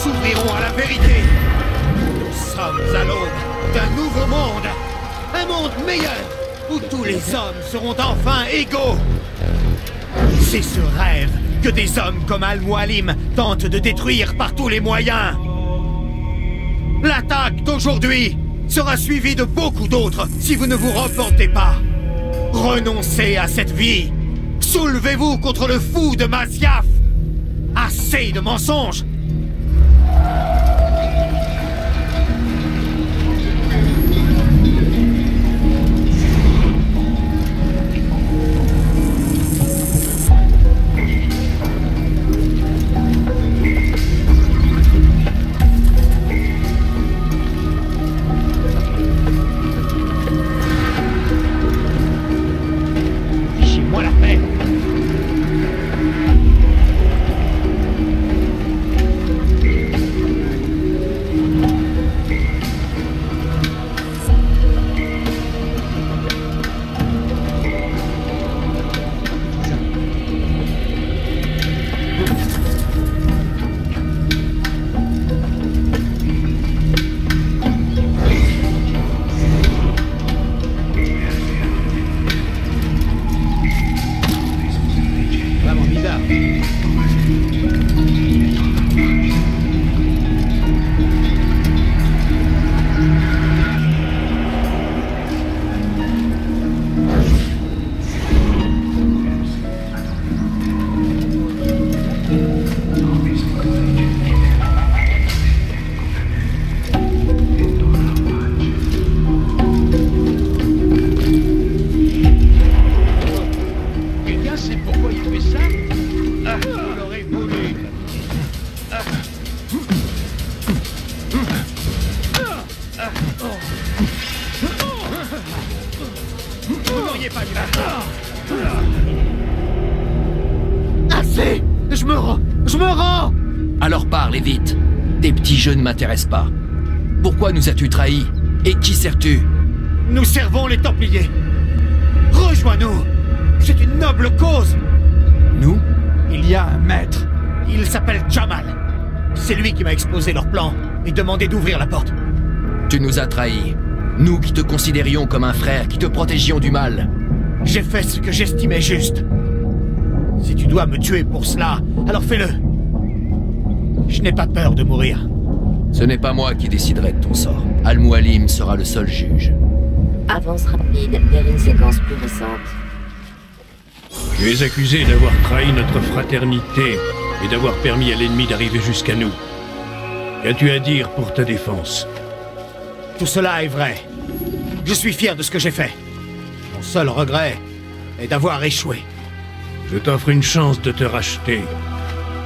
s'ouvriront à la vérité. Nous sommes à l'aube d'un nouveau monde. Un monde meilleur, où tous les hommes seront enfin égaux. C'est ce rêve que des hommes comme Al-Mualim tentent de détruire par tous les moyens. L'attaque d'aujourd'hui sera suivie de beaucoup d'autres si vous ne vous repentez pas. Renoncez à cette vie. Soulevez-vous contre le fou de Masyaf. Assez de mensonges. Fichez-moi la paix. Vraiment bizarre. Quelqu'un sait pourquoi il fait ça? Ah, vous l'aurez voulu. Vous n'auriez pas dû la faire. Assez! Je me rends! Je me rends! Alors parle et vite. Tes petits jeux ne m'intéressent pas. Pourquoi nous as-tu trahis? Et qui sers-tu? Nous servons les Templiers. Rejoins-nous. C'est une noble cause. Nous? Il y a un maître. Il s'appelle Jamal. C'est lui qui m'a exposé leur plan et demandé d'ouvrir la porte. Tu nous as trahis. Nous qui te considérions comme un frère, qui te protégions du mal. J'ai fait ce que j'estimais juste. Si tu dois me tuer pour cela, alors fais-le. Je n'ai pas peur de mourir. Ce n'est pas moi qui déciderai de ton sort. Al-Mualim sera le seul juge. Avance rapide vers une séquence plus récente. Tu es accusé d'avoir trahi notre fraternité et d'avoir permis à l'ennemi d'arriver jusqu'à nous. Qu'as-tu à dire pour ta défense? Tout cela est vrai. Je suis fier de ce que j'ai fait. Mon seul regret est d'avoir échoué. Je t'offre une chance de te racheter.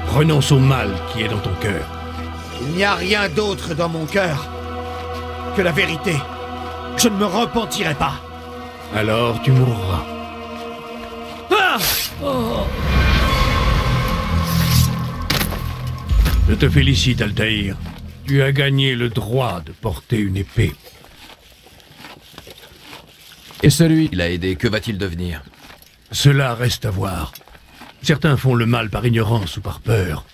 Renonce au mal qui est dans ton cœur. Il n'y a rien d'autre dans mon cœur que la vérité. Je ne me repentirai pas. Alors tu mourras. Ah! Oh! Je te félicite, Altaïr. Tu as gagné le droit de porter une épée. Et celui qui l'a aidé, que va-t-il devenir? Cela reste à voir. Certains font le mal par ignorance ou par peur.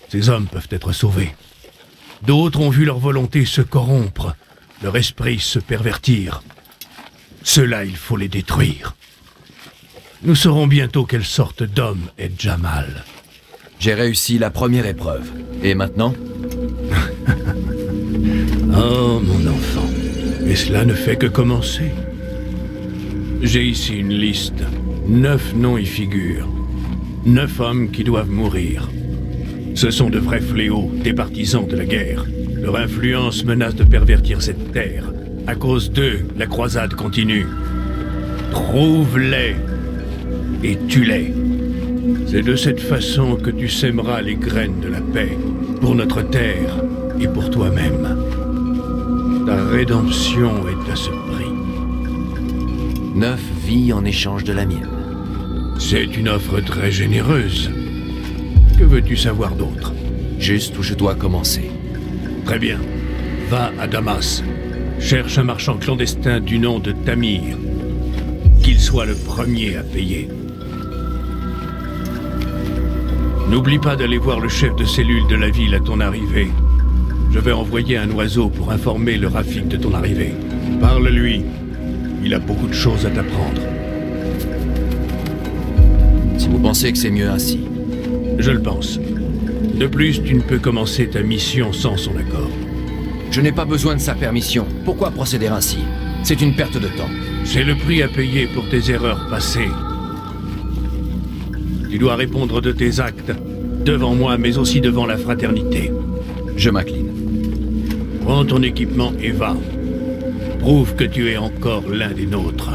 Ces hommes peuvent être sauvés. D'autres ont vu leur volonté se corrompre, leur esprit se pervertir. Ceux-là, il faut les détruire. Nous saurons bientôt quelle sorte d'homme est Jamal. J'ai réussi la première épreuve. Et maintenant? Oh, mon enfant. Mais cela ne fait que commencer. J'ai ici une liste. 9 noms y figurent. 9 hommes qui doivent mourir. Ce sont de vrais fléaux, des partisans de la guerre. Leur influence menace de pervertir cette terre. À cause d'eux, la croisade continue. Trouve-les et tue-les. C'est de cette façon que tu sèmeras les graines de la paix pour notre terre et pour toi-même. Ta rédemption est à ce prix. 9 vies en échange de la mienne. C'est une offre très généreuse. Que veux-tu savoir d'autre? Juste où je dois commencer. Très bien. Va à Damas. Cherche un marchand clandestin du nom de Tamir. Qu'il soit le premier à payer. N'oublie pas d'aller voir le chef de cellule de la ville à ton arrivée. Je vais envoyer un oiseau pour informer le Rafik de ton arrivée. Parle-lui. Il a beaucoup de choses à t'apprendre. Si vous pensez que c'est mieux ainsi. Je le pense. De plus, tu ne peux commencer ta mission sans son accord. Je n'ai pas besoin de sa permission. Pourquoi procéder ainsi? C'est une perte de temps. C'est le prix à payer pour tes erreurs passées. Tu dois répondre de tes actes, devant moi, mais aussi devant la fraternité. Je m'incline. Prends ton équipement et va. Prouve que tu es encore l'un des nôtres.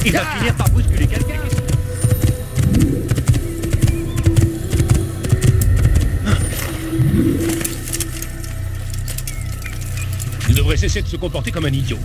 Il va finir par bousculer quelqu'un. Il devrait cesser de se comporter comme un idiot.